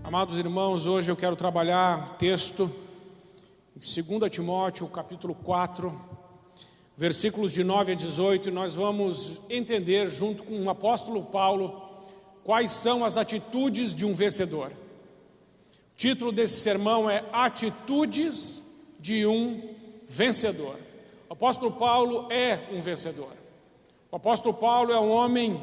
Amados irmãos, hoje eu quero trabalhar texto em 2 Timóteo, capítulo 4, versículos de 9 a 18, e nós vamos entender junto com o apóstolo Paulo quais são as atitudes de um vencedor. O título desse sermão é Atitudes de um Vencedor. O apóstolo Paulo é um vencedor. O apóstolo Paulo é um homem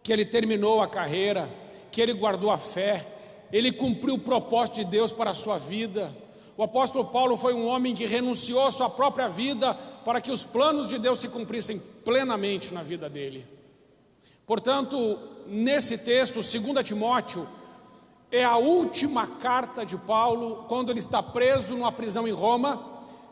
que ele terminou a carreira, que ele guardou a fé, ele cumpriu o propósito de Deus para a sua vida. O apóstolo Paulo foi um homem que renunciou à sua própria vida para que os planos de Deus se cumprissem plenamente na vida dele. Portanto, nesse texto, 2 Timóteo, é a última carta de Paulo, quando ele está preso numa prisão em Roma.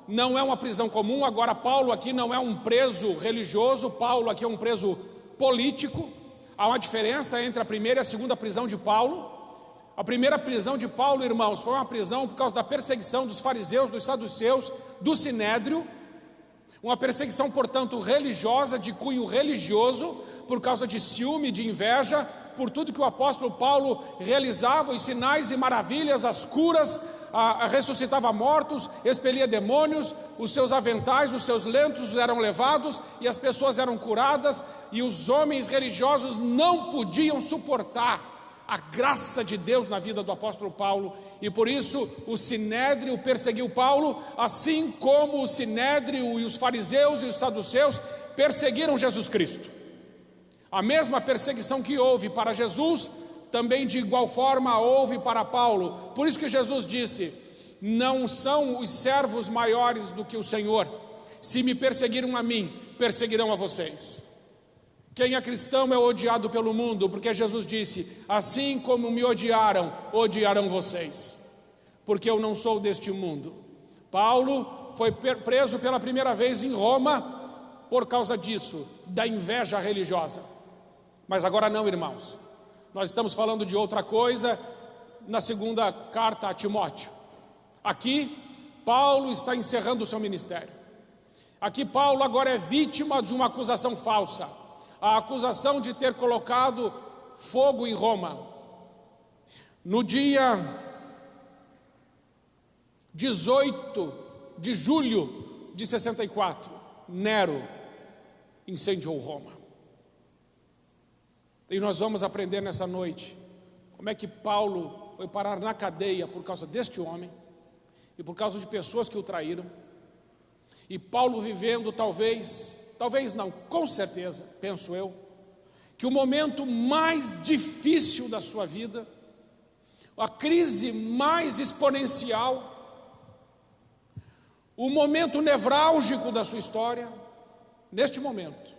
Não é uma prisão comum. Agora Paulo aqui não é um preso religioso, Paulo aqui é um preso político. Há uma diferença entre a primeira e a segunda prisão de Paulo. A primeira prisão de Paulo, irmãos, foi uma prisão por causa da perseguição dos fariseus, dos saduceus, do sinédrio. Uma perseguição, portanto, religiosa, de cunho religioso, por causa de ciúme, de inveja, por tudo que o apóstolo Paulo realizava, os sinais e maravilhas, as curas, ressuscitava mortos, expelia demônios, os seus aventais, os seus lenços eram levados e as pessoas eram curadas, e os homens religiosos não podiam suportar a graça de Deus na vida do apóstolo Paulo, e por isso o sinédrio perseguiu Paulo, assim como o sinédrio e os fariseus e os saduceus perseguiram Jesus Cristo. A mesma perseguição que houve para Jesus, também de igual forma houve para Paulo. Por isso que Jesus disse: não são os servos maiores do que o Senhor. Se me perseguiram a mim, perseguirão a vocês. Quem é cristão é odiado pelo mundo, porque Jesus disse: assim como me odiaram, odiarão vocês, porque eu não sou deste mundo. Paulo foi preso pela primeira vez em Roma por causa disso, da inveja religiosa. Mas agora não, irmãos, nós estamos falando de outra coisa na segunda carta a Timóteo. Aqui, Paulo está encerrando o seu ministério. Aqui Paulo agora é vítima de uma acusação falsa, a acusação de ter colocado fogo em Roma. No dia 18 de julho de 64, Nero incendiou Roma. E nós vamos aprender nessa noite como é que Paulo foi parar na cadeia por causa deste homem e por causa de pessoas que o traíram. E Paulo vivendo talvez não, com certeza, penso eu, que o momento mais difícil da sua vida, a crise mais exponencial, o momento nevrálgico da sua história, neste momento,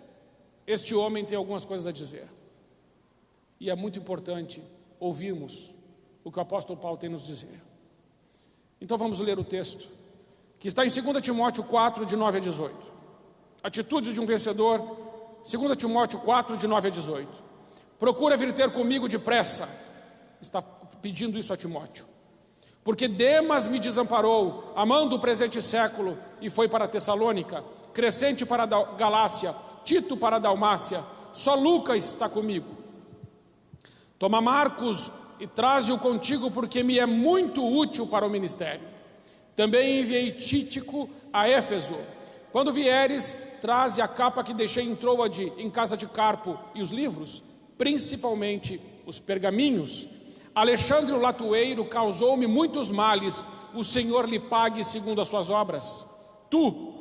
este homem tem algumas coisas a dizer. E é muito importante ouvirmos o que o apóstolo Paulo tem a nos dizer. Então vamos ler o texto, que está em 2 Timóteo 4, de 9 a 18. Atitudes de um vencedor, 2 Timóteo 4, de 9 a 18. Procura vir ter comigo depressa, está pedindo isso a Timóteo, porque Demas me desamparou, amando o presente século, e foi para Tessalônica, Crescente para a Galácia, Tito para a Dalmácia, só Lucas está comigo. Toma Marcos e traze-o contigo, porque me é muito útil para o ministério. Também enviei Tíquico a Éfeso. Quando vieres, traze a capa que deixei em Troade, em casa de Carpo, e os livros, principalmente os pergaminhos. Alexandre o latueiro causou-me muitos males, o Senhor lhe pague segundo as suas obras. Tu,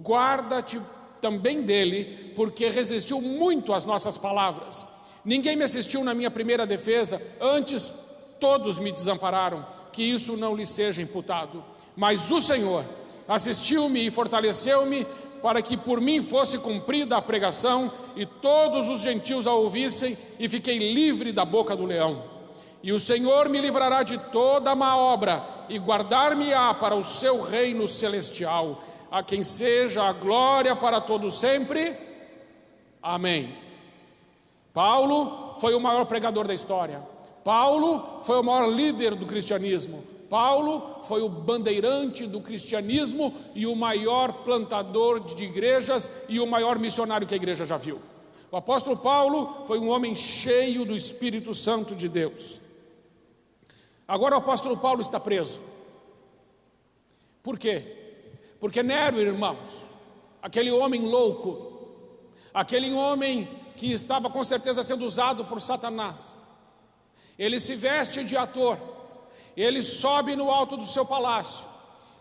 guarda-te também dele, porque resistiu muito às nossas palavras. Ninguém me assistiu na minha primeira defesa, antes todos me desampararam, que isso não lhe seja imputado. Mas o Senhor assistiu-me e fortaleceu-me, para que por mim fosse cumprida a pregação, e todos os gentios a ouvissem, e fiquei livre da boca do leão. E o Senhor me livrará de toda a má obra, e guardar-me-á para o seu reino celestial, a quem seja a glória para todo sempre. Amém. Paulo foi o maior pregador da história. Paulo foi o maior líder do cristianismo. Paulo foi o bandeirante do cristianismo e o maior plantador de igrejas e o maior missionário que a igreja já viu. O apóstolo Paulo foi um homem cheio do Espírito Santo de Deus. Agora o apóstolo Paulo está preso. Por quê? Porque Nero, irmãos, aquele homem louco, aquele homem que estava com certeza sendo usado por Satanás, ele se veste de ator, ele sobe no alto do seu palácio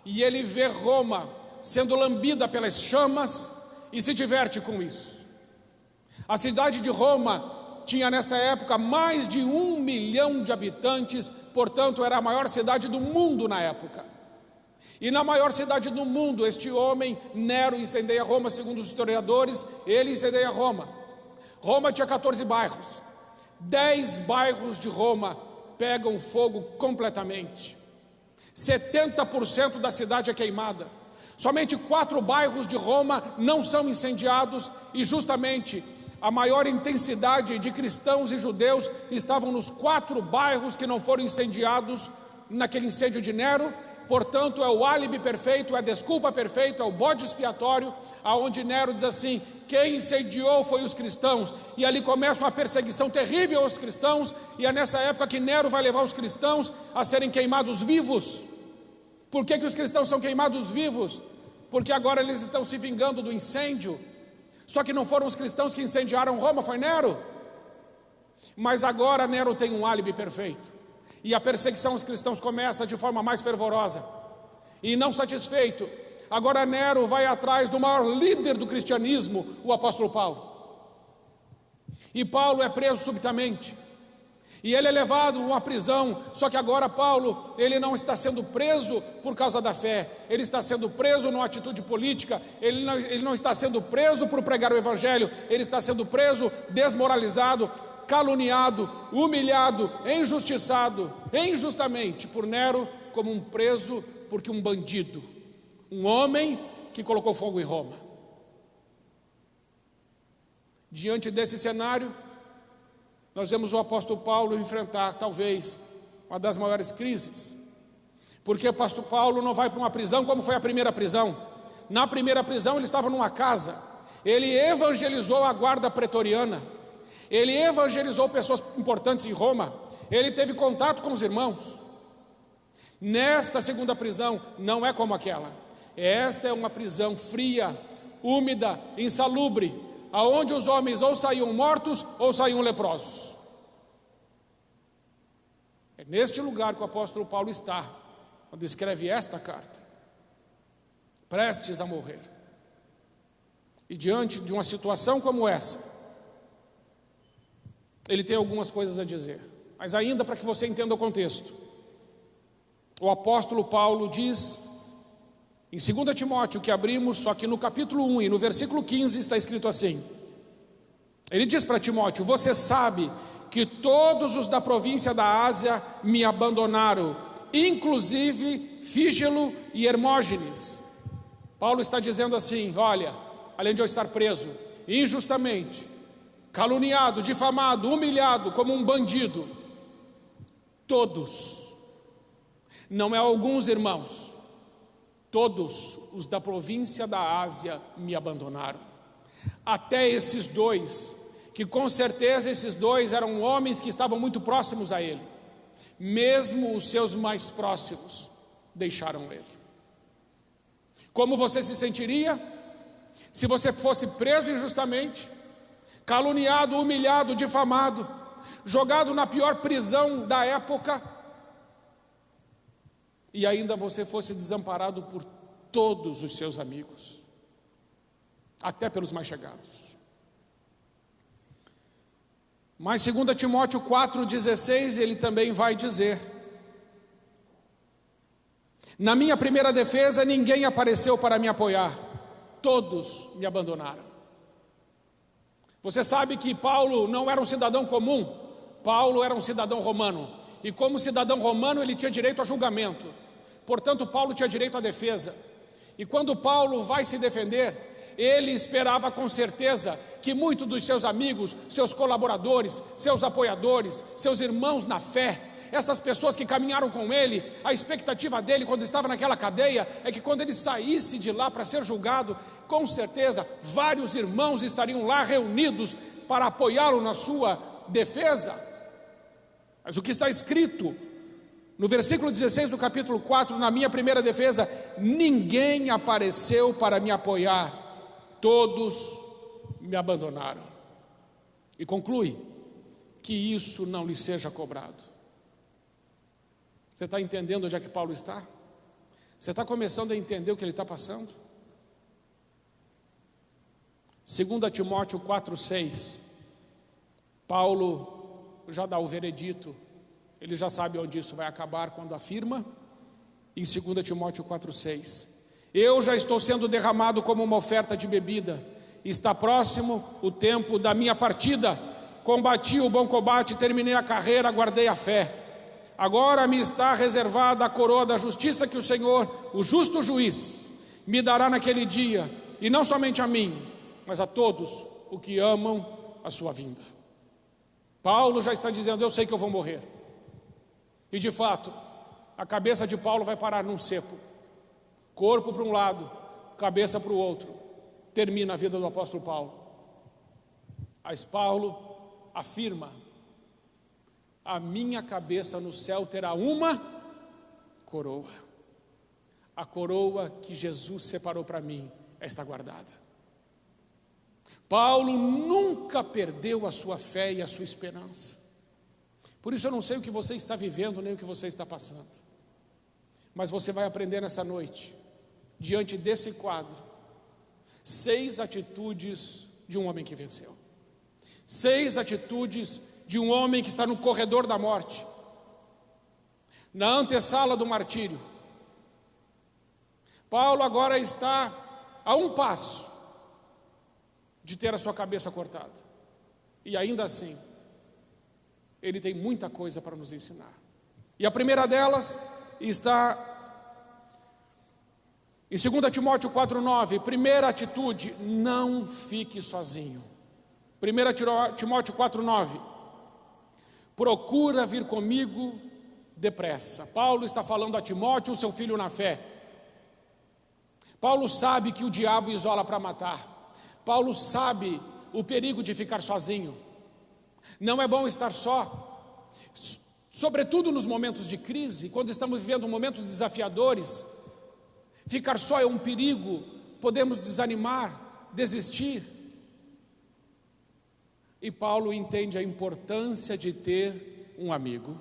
e ele vê Roma sendo lambida pelas chamas e se diverte com isso. A cidade de Roma tinha nesta época mais de 1 milhão de habitantes, portanto era a maior cidade do mundo na época. E na maior cidade do mundo, este homem, Nero, incendeia Roma, segundo os historiadores, ele incendeia Roma. Roma tinha 14 bairros, 10 bairros de Roma pegam fogo completamente, 70% da cidade é queimada, somente 4 bairros de Roma não são incendiados, e justamente a maior intensidade de cristãos e judeus estavam nos 4 bairros que não foram incendiados naquele incêndio de Nero. Portanto, é o álibi perfeito, é a desculpa perfeita, é o bode expiatório, aonde Nero diz assim: quem incendiou foi os cristãos, e ali começa uma perseguição terrível aos cristãos, e é nessa época que Nero vai levar os cristãos a serem queimados vivos. Por que os cristãos são queimados vivos? Porque agora eles estão se vingando do incêndio. Só que não foram os cristãos que incendiaram Roma, foi Nero. Mas agora Nero tem um álibi perfeito, e a perseguição aos cristãos começa de forma mais fervorosa. E não satisfeito, agora Nero vai atrás do maior líder do cristianismo, o apóstolo Paulo. E Paulo é preso subitamente, e ele é levado a uma prisão. Só que agora Paulo, ele não está sendo preso por causa da fé, ele está sendo preso numa atitude política, ele não está sendo preso por pregar o evangelho, ele está sendo preso desmoralizado, caluniado, humilhado, injustiçado, injustamente por Nero, como um preso, porque um bandido, um homem que colocou fogo em Roma. Diante desse cenário, nós vemos o apóstolo Paulo enfrentar talvez uma das maiores crises, porque o apóstolo Paulo não vai para uma prisão como foi a primeira prisão. Na primeira prisão ele estava numa casa, ele evangelizou a guarda pretoriana, ele evangelizou pessoas importantes em Roma, ele teve contato com os irmãos. Nesta segunda prisão não é como aquela. Esta é uma prisão fria, úmida, insalubre, aonde os homens ou saíam mortos ou saíam leprosos. É neste lugar que o apóstolo Paulo está, quando escreve esta carta, prestes a morrer. E diante de uma situação como essa, ele tem algumas coisas a dizer, mas ainda para que você entenda o contexto, o apóstolo Paulo diz, em 2 Timóteo, que abrimos, só que no capítulo 1 e no versículo 15 está escrito assim, ele diz para Timóteo: você sabe que todos os da província da Ásia me abandonaram, inclusive Fígelo e Hermógenes. Paulo está dizendo assim: olha, além de eu estar preso injustamente, caluniado, difamado, humilhado como um bandido, todos, não é alguns irmãos, todos os da província da Ásia me abandonaram. Até esses dois, que com certeza esses dois eram homens que estavam muito próximos a ele, mesmo os seus mais próximos deixaram ele. Como você se sentiria se você fosse preso injustamente, caluniado, humilhado, difamado, jogado na pior prisão da época, e ainda você fosse desamparado por todos os seus amigos, até pelos mais chegados? Mas 2 Timóteo 4,16, ele também vai dizer: na minha primeira defesa ninguém apareceu para me apoiar, todos me abandonaram. Você sabe que Paulo não era um cidadão comum, Paulo era um cidadão romano, e como cidadão romano ele tinha direito a julgamento, portanto Paulo tinha direito à defesa. E quando Paulo vai se defender, ele esperava com certeza que muitos dos seus amigos, seus colaboradores, seus apoiadores, seus irmãos na fé, essas pessoas que caminharam com ele, a expectativa dele quando estava naquela cadeia é que quando ele saísse de lá para ser julgado, com certeza vários irmãos estariam lá reunidos para apoiá-lo na sua defesa. Mas o que está escrito No versículo 16 do capítulo 4, na minha primeira defesa, ninguém apareceu para me apoiar, todos me abandonaram. E conclui, que isso não lhe seja cobrado. Você está entendendo onde é que Paulo está? Você está começando a entender o que ele está passando? 2 Timóteo 4,6, Paulo já dá o veredito, ele já sabe onde isso vai acabar quando afirma, em 2 Timóteo 4,6, eu já estou sendo derramado como uma oferta de bebida, está próximo o tempo da minha partida, combati o bom combate, terminei a carreira, guardei a fé, agora me está reservada a coroa da justiça que o Senhor, o justo juiz, me dará naquele dia, e não somente a mim, mas a todos os que amam a sua vinda. Paulo já está dizendo, eu sei que eu vou morrer. E de fato, a cabeça de Paulo vai parar num cepo. Corpo para um lado, cabeça para o outro. Termina a vida do apóstolo Paulo. Mas Paulo afirma, a minha cabeça no céu terá uma coroa. A coroa que Jesus separou para mim está guardada. Paulo nunca perdeu a sua fé e a sua esperança. Por isso eu não sei o que você está vivendo, nem o que você está passando. Mas você vai aprender nessa noite, diante desse quadro, 6 atitudes de um homem que venceu. 6 atitudes de um homem que está no corredor da morte, na antessala do martírio. Paulo agora está a um passo de ter a sua cabeça cortada. E ainda assim, ele tem muita coisa para nos ensinar. E a primeira delas está em 2 Timóteo 4,9. Primeira atitude, não fique sozinho. 1 Timóteo 4,9. Procura vir comigo depressa. Paulo está falando a Timóteo, seu filho na fé. Paulo sabe que o diabo isola para matar. Paulo sabe o perigo de ficar sozinho. Não é bom estar só, sobretudo nos momentos de crise, quando estamos vivendo momentos desafiadores. Ficar só é um perigo, podemos desanimar, desistir. E Paulo entende a importância de ter um amigo.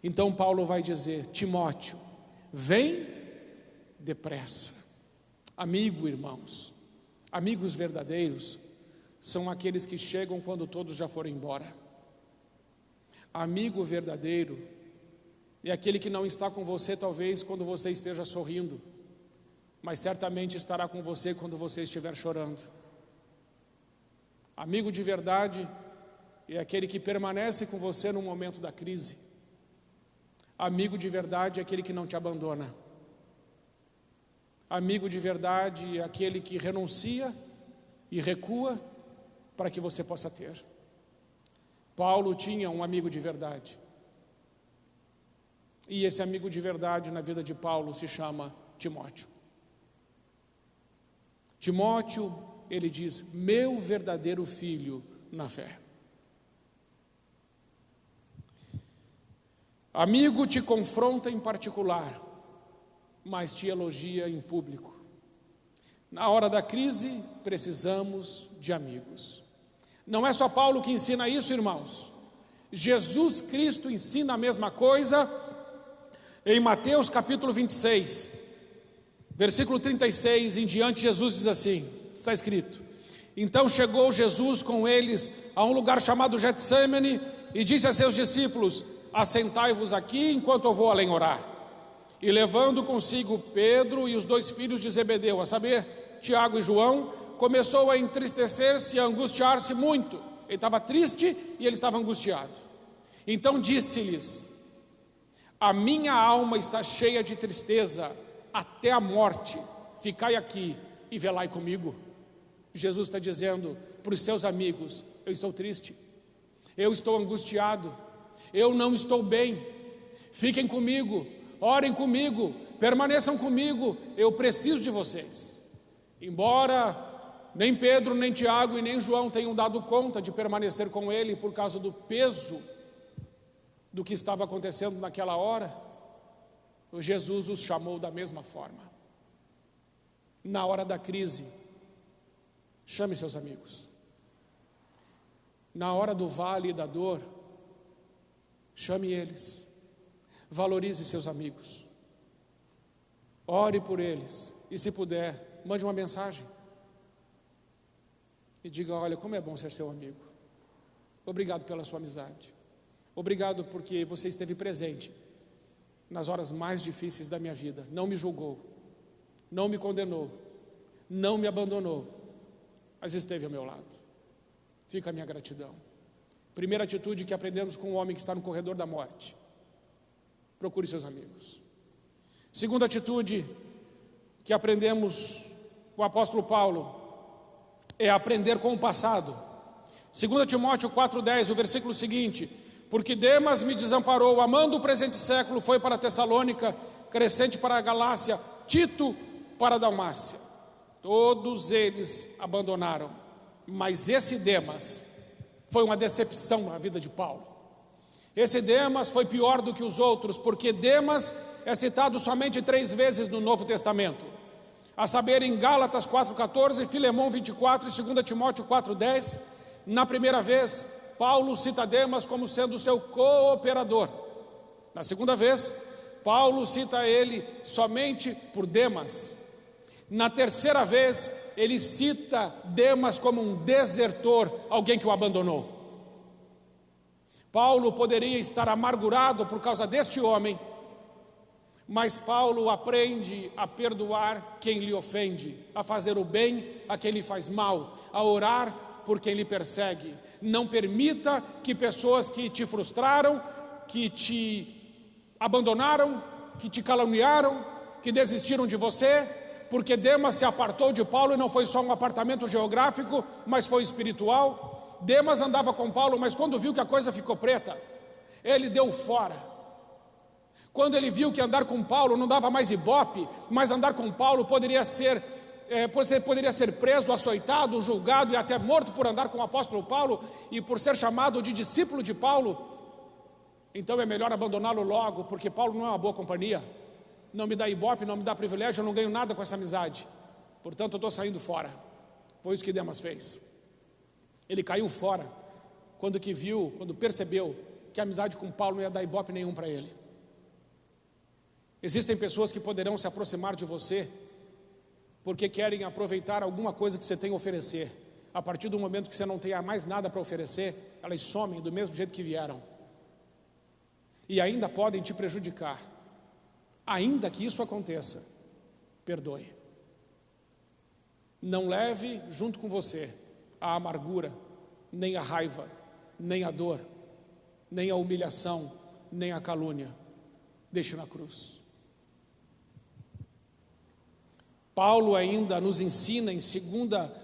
Então Paulo vai dizer, Timóteo, vem depressa. Amigo, irmãos, amigos verdadeiros são aqueles que chegam quando todos já foram embora. Amigo verdadeiro é aquele que não está com você talvez quando você esteja sorrindo, mas certamente estará com você quando você estiver chorando. Amigo de verdade é aquele que permanece com você no momento da crise. Amigo de verdade é aquele que não te abandona. Amigo de verdade é aquele que renuncia e recua para que você possa ter. Paulo tinha um amigo de verdade. E esse amigo de verdade na vida de Paulo se chama Timóteo. Timóteo, ele diz, meu verdadeiro filho na fé. Amigo te confronta em particular, mas te elogia em público. Na hora da crise, precisamos de amigos. Não é só Paulo que ensina isso, irmãos. Jesus Cristo ensina a mesma coisa em Mateus capítulo 26, versículo 36 em diante. Jesus diz assim, está escrito, então chegou Jesus com eles a um lugar chamado Getsêmani e disse a seus discípulos, assentai-vos aqui enquanto eu vou além orar. E levando consigo Pedro e os 2 filhos de Zebedeu, a saber, Tiago e João, começou a entristecer-se e a angustiar-se muito. Ele estava triste e ele estava angustiado. Então disse-lhes, a minha alma está cheia de tristeza até a morte, ficai aqui e velai comigo. Jesus está dizendo para os seus amigos, eu estou triste, eu estou angustiado, eu não estou bem, fiquem comigo, orem comigo, permaneçam comigo, eu preciso de vocês. Embora nem Pedro, nem Tiago e nem João tenham dado conta de permanecer com ele por causa do peso do que estava acontecendo naquela hora, Jesus os chamou da mesma forma. Na hora da crise, chame seus amigos. Na hora do vale e da dor, chame eles. Valorize seus amigos. Ore por eles. E se puder, mande uma mensagem. E diga: olha, como é bom ser seu amigo. Obrigado pela sua amizade. Obrigado porque você esteve presente nas horas mais difíceis da minha vida. Não me julgou, não me condenou, não me abandonou, mas esteve ao meu lado. Fica a minha gratidão. Primeira atitude que aprendemos com o homem que está no corredor da morte: procure seus amigos. Segunda atitude que aprendemos com o apóstolo Paulo é aprender com o passado. 2 Timóteo 4,10, o versículo seguinte: porque Demas me desamparou, amando o presente século, foi para Tessalônica, Crescente para a Galácia, Tito para a Dalmácia. Todos eles abandonaram, mas esse Demas foi uma decepção na vida de Paulo. Esse Demas foi pior do que os outros, porque Demas é citado somente 3 vezes no Novo Testamento, a saber, em Gálatas 4,14, Filemão 24 e 2 Timóteo 4,10. Na primeira vez, Paulo cita Demas como sendo seu cooperador. Na segunda vez, Paulo cita ele somente por Demas. Na terceira vez, ele cita Demas como um desertor, alguém que o abandonou. Paulo poderia estar amargurado por causa deste homem, mas Paulo aprende a perdoar quem lhe ofende, a fazer o bem a quem lhe faz mal, a orar por quem lhe persegue. Não permita que pessoas que te frustraram, que te abandonaram, que te caluniaram, que desistiram de você, porque Demas se apartou de Paulo e não foi só um apartamento geográfico, mas foi espiritual. Demas andava com Paulo, mas quando viu que a coisa ficou preta, ele deu fora. Quando ele viu que andar com Paulo não dava mais ibope, mas andar com Paulo poderia ser preso, açoitado, julgado e até morto por andar com o apóstolo Paulo e por ser chamado de discípulo de Paulo, então é melhor abandoná-lo logo, porque Paulo não é uma boa companhia, não me dá ibope, não me dá privilégio, eu não ganho nada com essa amizade, portanto eu estou saindo fora. Foi isso que Demas fez. Ele caiu fora quando percebeu que a amizade com Paulo não ia dar ibope nenhum para ele. Existem pessoas que poderão se aproximar de você porque querem aproveitar alguma coisa que você tem a oferecer. A partir do momento que você não tenha mais nada para oferecer, elas somem do mesmo jeito que vieram. E ainda podem te prejudicar. Ainda que isso aconteça, perdoe. Não leve junto com você a amargura, nem a raiva, nem a dor, nem a humilhação, nem a calúnia. Deixe na cruz. Paulo ainda nos ensina em 2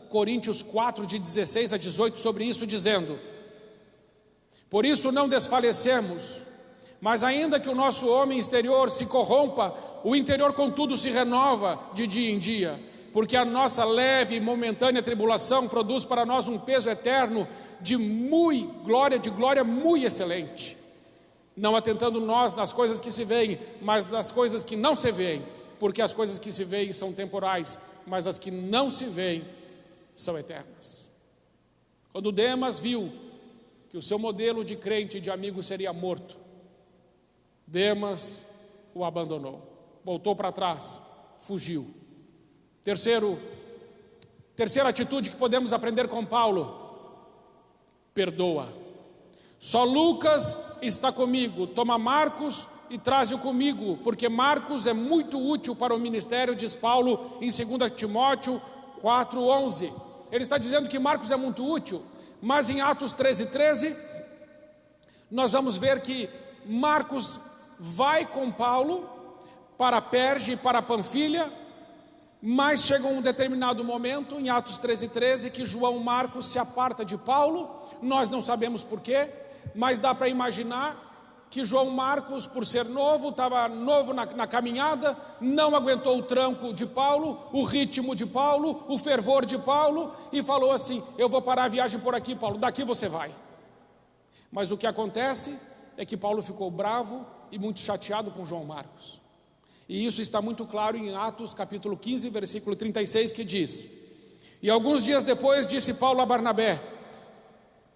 Coríntios 4, de 16 a 18, sobre isso, dizendo: por isso não desfalecemos, mas ainda que o nosso homem exterior se corrompa, o interior contudo se renova de dia em dia, porque a nossa leve e momentânea tribulação produz para nós um peso eterno de glória muito excelente, não atentando nós nas coisas que se veem, mas nas coisas que não se veem, porque as coisas que se veem são temporais, mas as que não se veem são eternas. Quando Demas viu que o seu modelo de crente e de amigo seria morto, Demas o abandonou, voltou para trás, fugiu. Terceira atitude que podemos aprender com Paulo: perdoa. Só Lucas está comigo, toma Marcos e traze-o comigo, porque Marcos é muito útil para o ministério, diz Paulo em 2 Timóteo 4,11. Ele está dizendo que Marcos é muito útil, mas em Atos 13, nós vamos ver que Marcos vai com Paulo para Perge e para Panfilha, mas chega um determinado momento, em Atos 13, que João Marcos se aparta de Paulo. Nós não sabemos porquê, mas dá para imaginar que João Marcos, por ser novo, estava novo na caminhada, não aguentou o tranco de Paulo, o ritmo de Paulo, o fervor de Paulo, e falou assim: eu vou parar a viagem por aqui, Paulo, daqui você vai. Mas o que acontece é que Paulo ficou bravo e muito chateado com João Marcos. E isso está muito claro em Atos capítulo 15, versículo 36, que diz: e alguns dias depois disse Paulo a Barnabé: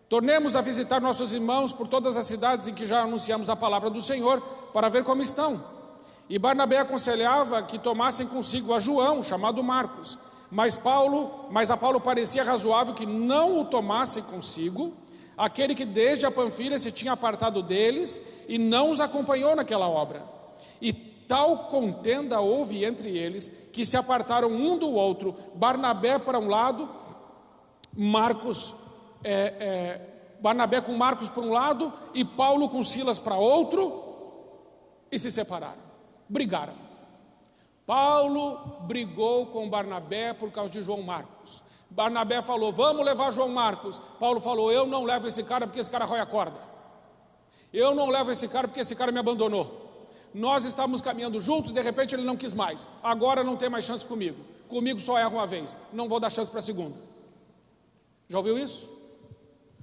tornemos a visitar nossos irmãos por todas as cidades em que já anunciamos a palavra do Senhor, para ver como estão. E Barnabé aconselhava que tomassem consigo a João, chamado Marcos, mas a Paulo parecia razoável que não o tomassem consigo, aquele que desde a Panfilha se tinha apartado deles e não os acompanhou naquela obra. E tal contenda houve entre eles, que se apartaram um do outro, Barnabé para um lado, Barnabé com Marcos para um lado, e Paulo com Silas para outro, e se separaram, brigaram. Paulo brigou com Barnabé por causa de João Marcos. Barnabé falou: vamos levar João Marcos. Paulo falou: eu não levo esse cara porque esse cara rói a corda. Eu não levo esse cara porque esse cara me abandonou. Nós estávamos caminhando juntos, de repente ele não quis mais. Agora não tem mais chance comigo. Comigo só erra uma vez, não vou dar chance para a segunda. Já ouviu isso?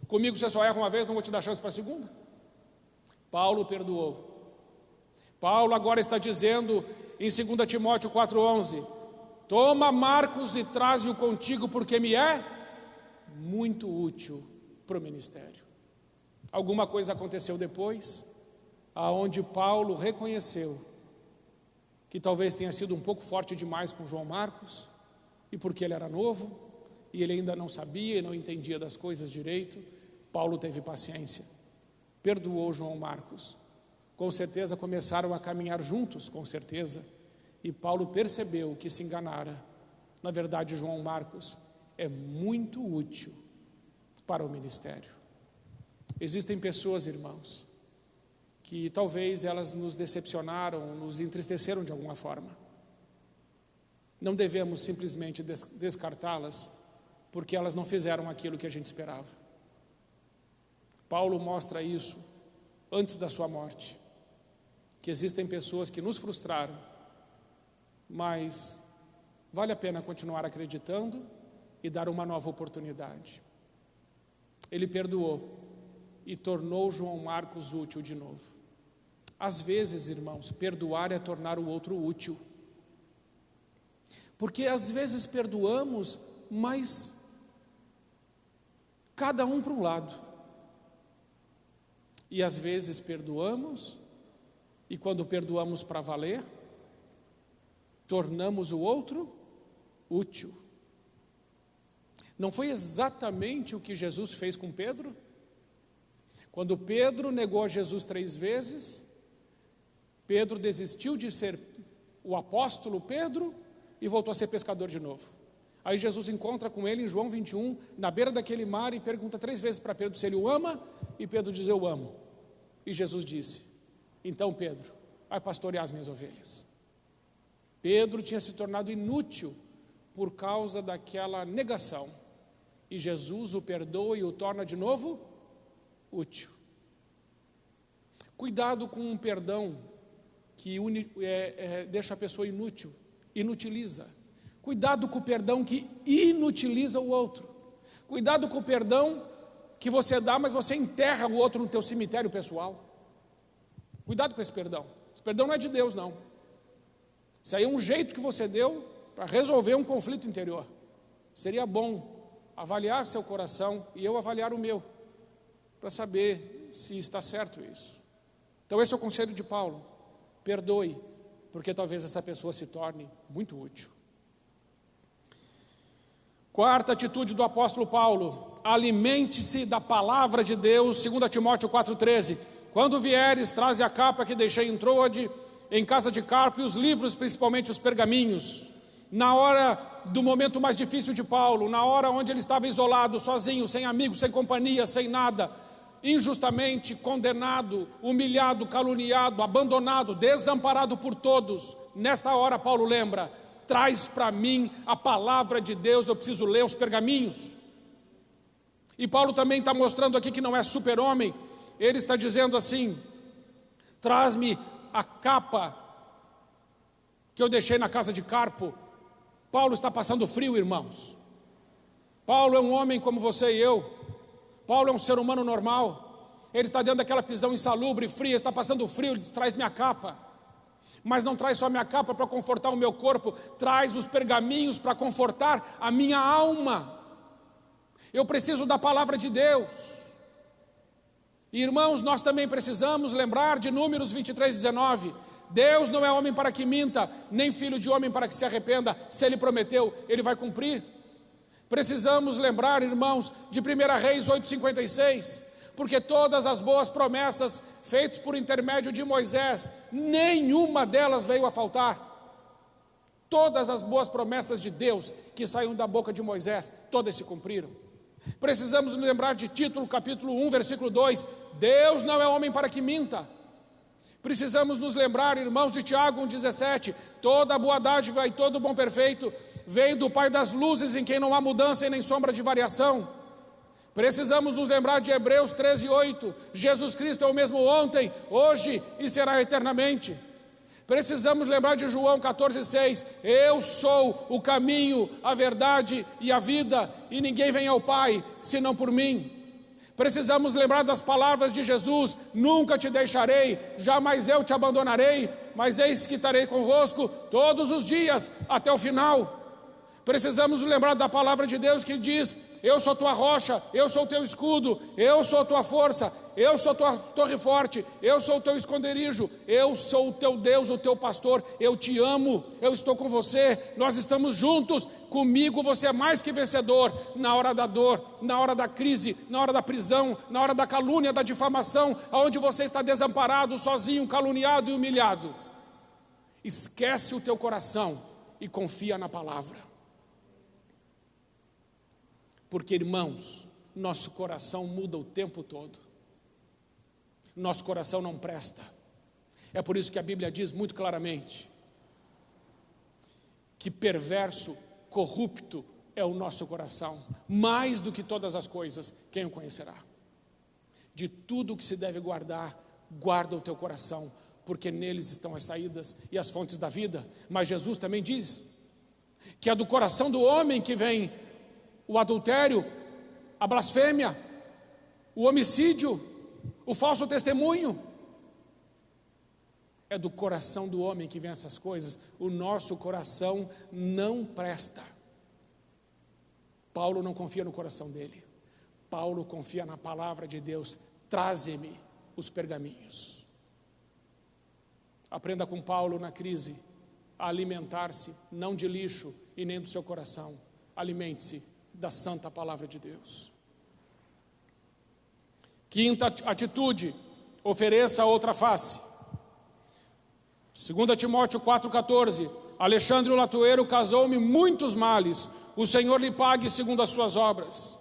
Comigo você só erra uma vez, não vou te dar chance para a segunda. Paulo perdoou. Paulo agora está dizendo em 2 Timóteo 4,11: toma Marcos e traze-o contigo, porque me é muito útil para o ministério. Alguma coisa aconteceu depois, aonde Paulo reconheceu que talvez tenha sido um pouco forte demais com João Marcos, e porque ele era novo, e ele ainda não sabia e não entendia das coisas direito, Paulo teve paciência, perdoou João Marcos. Com certeza começaram a caminhar juntos, com certeza, e Paulo percebeu que se enganara. Na verdade, João Marcos é muito útil para o ministério. Existem pessoas, irmãos, que talvez elas nos decepcionaram, nos entristeceram de alguma forma. Não devemos simplesmente descartá-las, porque elas não fizeram aquilo que a gente esperava. Paulo mostra isso antes da sua morte, que existem pessoas que nos frustraram, mas vale a pena continuar acreditando e dar uma nova oportunidade. Ele perdoou e tornou João Marcos útil de novo. Às vezes, irmãos, perdoar é tornar o outro útil. Porque às vezes perdoamos, mas cada um para um lado. E às vezes perdoamos, e quando perdoamos para valer, tornamos o outro útil. Não foi exatamente o que Jesus fez com Pedro? Quando Pedro negou a Jesus 3 vezes, Pedro desistiu de ser o apóstolo Pedro e voltou a ser pescador de novo. Aí Jesus encontra com ele em João 21, na beira daquele mar, e pergunta 3 vezes para Pedro se ele o ama, e Pedro diz: eu amo. E Jesus disse: então Pedro, vai pastorear as minhas ovelhas. Pedro tinha se tornado inútil por causa daquela negação, e Jesus o perdoa e o torna de novo útil. Cuidado com um perdão que deixa a pessoa inútil, inutiliza. Cuidado com o perdão que inutiliza o outro. Cuidado com o perdão que você dá, mas você enterra o outro no teu cemitério pessoal. Cuidado com esse perdão. Esse perdão não é de Deus, não. Isso aí é um jeito que você deu para resolver um conflito interior. Seria bom avaliar seu coração e eu avaliar o meu, para saber se está certo isso. Então esse é o conselho de Paulo: perdoe, porque talvez essa pessoa se torne muito útil. Quarta atitude do apóstolo Paulo: alimente-se da palavra de Deus. 2 Timóteo 4,13: quando vieres, traze a capa que deixei em Troade, em casa de Carpo, e os livros, principalmente os pergaminhos. Na hora do momento mais difícil de Paulo, na hora onde ele estava isolado, sozinho, sem amigos, sem companhia, sem nada, injustamente condenado, humilhado, caluniado, abandonado, desamparado por todos, nesta hora Paulo lembra: traz para mim a palavra de Deus, eu preciso ler os pergaminhos. E Paulo também está mostrando aqui que não é super-homem. Ele está dizendo assim: traz-me a capa que eu deixei na casa de Carpo. Paulo está passando frio, irmãos. Paulo é um homem como você e eu. Paulo é um ser humano normal. Ele está dentro daquela prisão insalubre, fria, está passando frio, ele diz, traz minha capa. Mas não traz só minha capa para confortar o meu corpo, traz os pergaminhos para confortar a minha alma. Eu preciso da palavra de Deus. E, irmãos, nós também precisamos lembrar de Números 23:19. Deus não é homem para que minta, nem filho de homem para que se arrependa. Se Ele prometeu, Ele vai cumprir. Precisamos lembrar, irmãos, de 1 Reis 8:56. Porque todas as boas promessas feitas por intermédio de Moisés, nenhuma delas veio a faltar. Todas as boas promessas de Deus que saíram da boca de Moisés, todas se cumpriram. Precisamos nos lembrar de Tito, capítulo 1, versículo 2, Deus não é homem para que minta. Precisamos nos lembrar, irmãos, de Tiago 1,17, toda boa dádiva e todo bom perfeito vem do Pai das luzes, em quem não há mudança e nem sombra de variação. Precisamos nos lembrar de Hebreus 13:8, Jesus Cristo é o mesmo ontem, hoje e será eternamente. Precisamos lembrar de João 14:6, eu sou o caminho, a verdade e a vida, e ninguém vem ao Pai, senão por mim. Precisamos lembrar das palavras de Jesus, nunca te deixarei, jamais eu te abandonarei, mas eis que estarei convosco todos os dias, até o final. Precisamos lembrar da palavra de Deus que diz, eu sou tua rocha, eu sou teu escudo, eu sou tua força, eu sou tua torre forte, eu sou o teu esconderijo, eu sou o teu Deus, o teu pastor, eu te amo, eu estou com você, nós estamos juntos, comigo você é mais que vencedor, na hora da dor, na hora da crise, na hora da prisão, na hora da calúnia, da difamação, aonde você está desamparado, sozinho, caluniado e humilhado. Esquece o teu coração e confia na palavra. Porque, irmãos, nosso coração muda o tempo todo. Nosso coração não presta. É por isso que a Bíblia diz muito claramente que perverso, corrupto é o nosso coração. Mais do que todas as coisas, quem o conhecerá? De tudo que se deve guardar, guarda o teu coração, porque neles estão as saídas e as fontes da vida. Mas Jesus também diz que é do coração do homem que vem o adultério, a blasfêmia, o homicídio, o falso testemunho. É do coração do homem que vem essas coisas. O nosso coração não presta. Paulo não confia no coração dele. Paulo confia na palavra de Deus. Traze-me os pergaminhos. Aprenda com Paulo na crise a alimentar-se, não de lixo e nem do seu coração. Alimente-se da santa palavra de Deus. Quinta atitude, ofereça a outra face. 2 Timóteo 4,14, Alexandre o latoeiro casou-me muitos males, o Senhor lhe pague segundo as suas obras.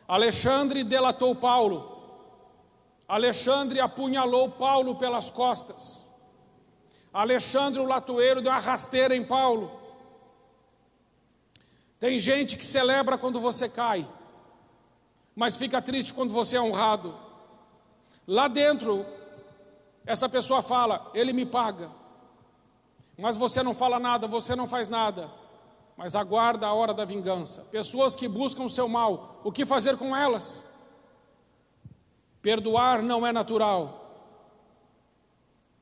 Alexandre delatou Paulo, Alexandre apunhalou Paulo pelas costas, Alexandre o latoeiro deu uma rasteira em Paulo. Tem gente que celebra quando você cai, mas fica triste quando você é honrado. Lá dentro, essa pessoa fala, ele me paga. Mas você não fala nada, você não faz nada. Mas aguarda a hora da vingança. Pessoas que buscam o seu mal, o que fazer com elas? Perdoar não é natural.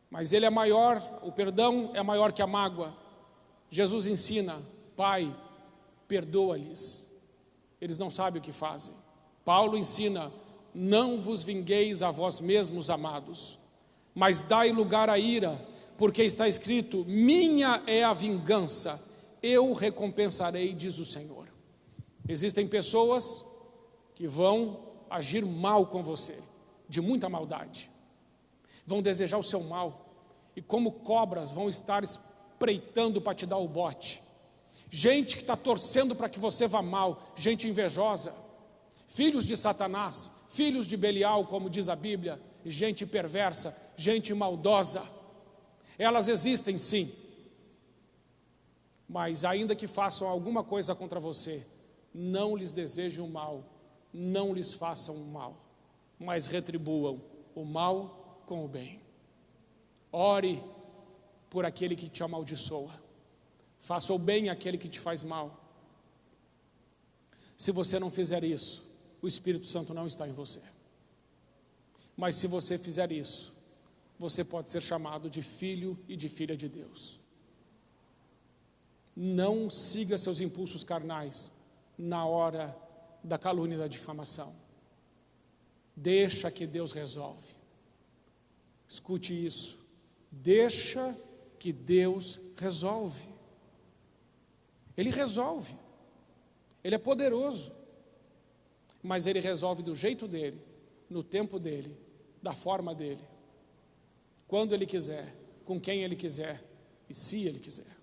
Mas ele é maior, o perdão é maior que a mágoa. Jesus ensina, Pai, perdoa-lhes, eles não sabem o que fazem. Paulo ensina, não vos vingueis a vós mesmos, amados, mas dai lugar à ira, porque está escrito, minha é a vingança, eu recompensarei, diz o Senhor. Existem pessoas que vão agir mal com você, de muita maldade, vão desejar o seu mal, e como cobras vão estar espreitando para te dar o bote. Gente que está torcendo para que você vá mal, gente invejosa, filhos de Satanás, filhos de Belial, como diz a Bíblia, gente perversa, gente maldosa. Elas existem sim, mas ainda que façam alguma coisa contra você, não lhes desejem o mal, não lhes façam o mal, mas retribuam o mal com o bem. Ore por aquele que te amaldiçoa. Faça o bem àquele que te faz mal. Se você não fizer isso, o Espírito Santo não está em você. Mas se você fizer isso, você pode ser chamado de filho e de filha de Deus. Não siga seus impulsos carnais na hora da calúnia e da difamação. Deixa que Deus resolve. Escute isso. Deixa que Deus resolve. Ele resolve. Ele é poderoso. Mas Ele resolve do jeito dEle, no tempo dEle, da forma dEle. Quando Ele quiser, com quem Ele quiser e se Ele quiser.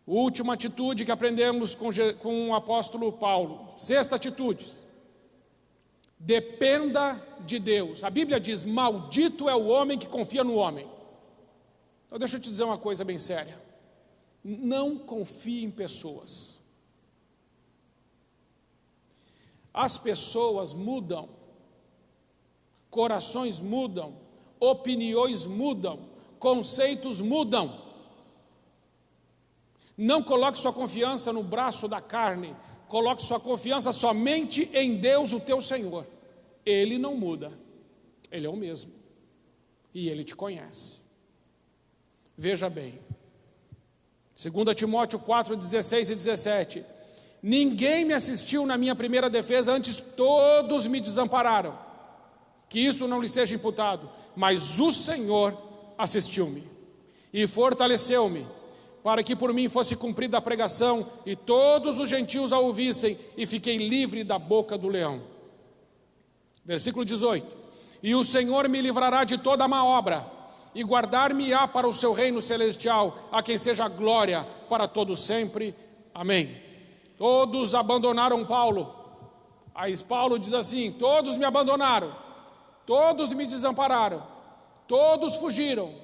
Última atitude que aprendemos com o apóstolo Paulo. Sexta atitude. Dependa de Deus. A Bíblia diz, maldito é o homem que confia no homem. Então deixa eu te dizer uma coisa bem séria. Não confie em pessoas. As pessoas mudam. Corações mudam. Opiniões mudam. Conceitos mudam. Não coloque sua confiança no braço da carne. Coloque sua confiança somente em Deus, o teu Senhor. Ele não muda. Ele é o mesmo. E Ele te conhece. Veja bem. 2 Timóteo 4, 16 e 17. Ninguém me assistiu na minha primeira defesa, antes todos me desampararam. Que isto não lhe seja imputado. Mas o Senhor assistiu-me e fortaleceu-me, para que por mim fosse cumprida a pregação, e todos os gentios a ouvissem, e fiquei livre da boca do leão. Versículo 18. E o Senhor me livrará de toda má obra, e guardar-me-á para o seu reino celestial, a quem seja a glória para todo sempre. Amém. Todos abandonaram Paulo. Aí Paulo diz assim, todos me abandonaram, todos me desampararam, todos fugiram.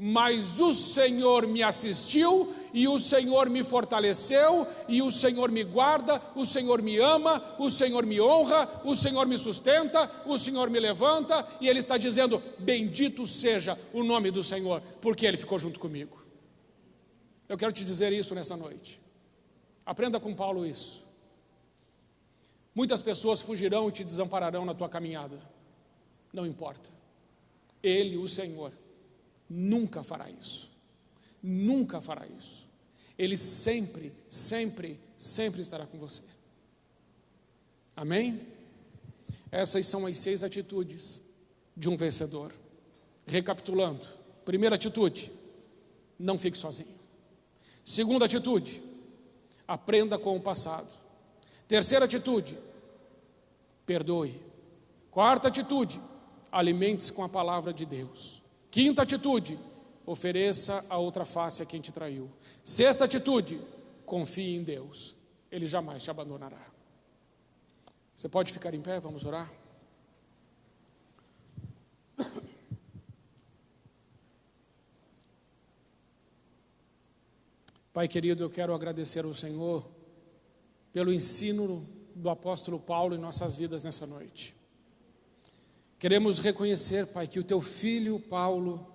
Mas o Senhor me assistiu, e o Senhor me fortaleceu, e o Senhor me guarda, o Senhor me ama, o Senhor me honra, o Senhor me sustenta, o Senhor me levanta, e Ele está dizendo, bendito seja o nome do Senhor, porque Ele ficou junto comigo. Eu quero te dizer isso nessa noite. Aprenda com Paulo isso. Muitas pessoas fugirão e te desampararão na tua caminhada. Não importa. Ele, o Senhor, nunca fará isso. Nunca fará isso. Ele sempre, sempre, sempre estará com você. Amém? Essas são as 6 atitudes de um vencedor. Recapitulando. Primeira atitude, não fique sozinho. Segunda atitude, aprenda com o passado. Terceira atitude, perdoe. Quarta atitude, alimente-se com a palavra de Deus. Quinta atitude, ofereça a outra face a quem te traiu. Sexta atitude, confie em Deus, Ele jamais te abandonará. Você pode ficar em pé, vamos orar? Pai querido, eu quero agradecer ao Senhor pelo ensino do apóstolo Paulo em nossas vidas nessa noite. Queremos reconhecer, Pai, que o teu filho Paulo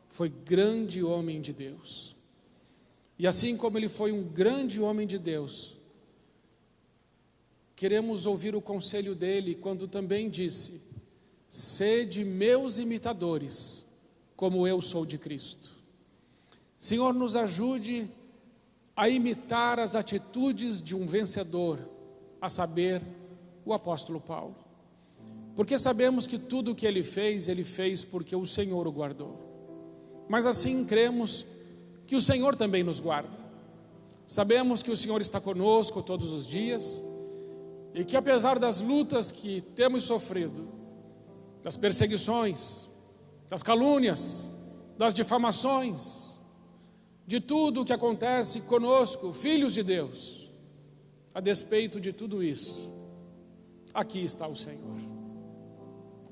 foi grande homem de Deus. E assim como ele foi um grande homem de Deus, queremos ouvir o conselho dele quando também disse, sede meus imitadores, como eu sou de Cristo. Senhor, nos ajude a imitar as atitudes de um vencedor, a saber, o apóstolo Paulo. Porque sabemos que tudo o que ele fez porque o Senhor o guardou. Mas assim cremos que o Senhor também nos guarda. Sabemos que o Senhor está conosco todos os dias, e que apesar das lutas que temos sofrido, das perseguições, das calúnias, das difamações, de tudo o que acontece conosco, filhos de Deus, a despeito de tudo isso, aqui está o Senhor.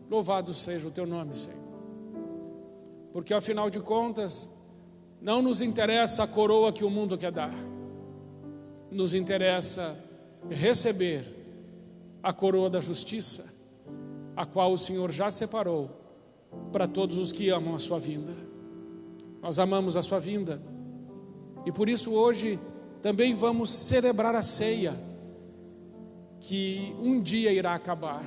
Louvado seja o teu nome, Senhor. Porque afinal de contas, não nos interessa a coroa que o mundo quer dar. Nos interessa receber a coroa da justiça, a qual o Senhor já separou para todos os que amam a sua vinda. Nós amamos a sua vinda. E por isso hoje também vamos celebrar a ceia, que um dia irá acabar.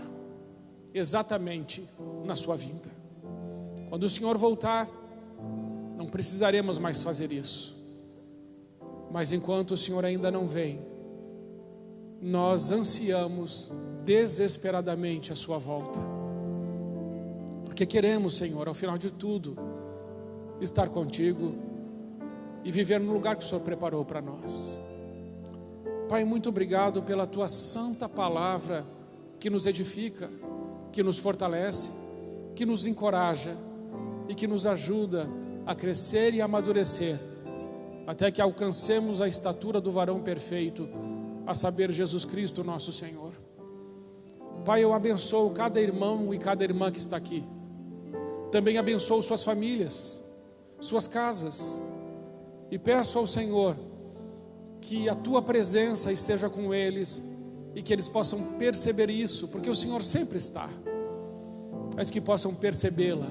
exatamente na sua vinda. Quando o Senhor voltar, não precisaremos mais fazer isso. Mas enquanto o Senhor ainda não vem, nós ansiamos desesperadamente a sua volta. Porque queremos, Senhor, ao final de tudo, estar contigo e viver no lugar que o Senhor preparou para nós. Pai, muito obrigado pela tua santa palavra que nos edifica, que nos fortalece, que nos encoraja e que nos ajuda a crescer e amadurecer, até que alcancemos a estatura do varão perfeito, a saber, Jesus Cristo, nosso Senhor. Pai, eu abençoo cada irmão e cada irmã que está aqui. Também abençoo suas famílias, suas casas, e peço ao Senhor que a tua presença esteja com eles e que eles possam perceber isso, porque o Senhor sempre está, mas que possam percebê-la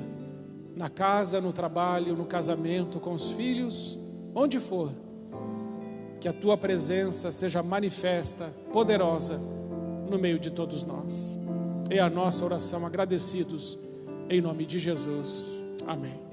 na casa, no trabalho, no casamento, com os filhos, onde for, que a tua presença seja manifesta, poderosa, no meio de todos nós. É a nossa oração, agradecidos, em nome de Jesus. Amém.